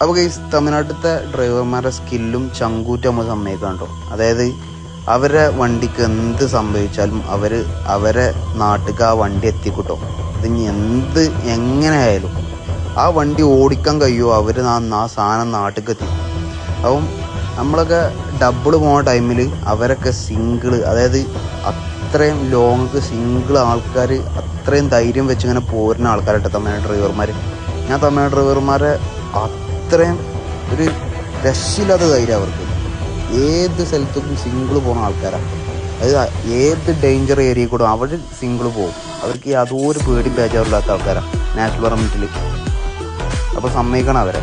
അപ്പോൾ ഗൈസ് തമിഴ്നാട്ടിലത്തെ ഡ്രൈവർമാരുടെ സ്കില്ലും ചങ്കൂറ്റും നമ്മൾ സമ്മതിക്കണം കേട്ടോ. അതായത് അവരെ വണ്ടിക്ക് എന്ത് സംഭവിച്ചാലും അവരെ നാട്ടിലേക്ക് ആ വണ്ടി എത്തിക്കൂട്ടോ. ഇതിന് എങ്ങനെ ആയാലും ആ വണ്ടി ഓടിക്കാൻ കഴിയുമോ അവർ ആ സാധനം നാട്ടിലേക്ക് എത്തി. അപ്പം നമ്മളൊക്കെ ഡബിൾ പോകുന്ന ടൈമിൽ അവരൊക്കെ സിംഗിള്, അതായത് അത്രയും ലോങ് സിംഗിൾ ആൾക്കാർ അത്രയും ധൈര്യം വെച്ച് ഇങ്ങനെ പോരുന്ന ആൾക്കാരായിട്ട് തമിഴ്നാട് ഡ്രൈവർമാർ. ഞാൻ തമിഴ്നാട് ഡ്രൈവർമാരെ അത്രയും ഒരു രക്ഷയില്ലാത്ത ധൈര്യം അവർക്ക്. ഏത് സ്ഥലത്തേക്കും സിംഗിൾ പോകുന്ന ആൾക്കാരാണ്. അതായത് ഏത് ഡേഞ്ചർ ഏരിയയിൽ കൂടെ അവർ സിംഗിൾ പോകും. അവർക്ക് യാതൊരു പേടി ബേജാറില്ലാത്ത ആൾക്കാരാണ് നാഷണൽ പെർമിറ്റിൽ. അപ്പോൾ സമ്മതിക്കണം അവരെ.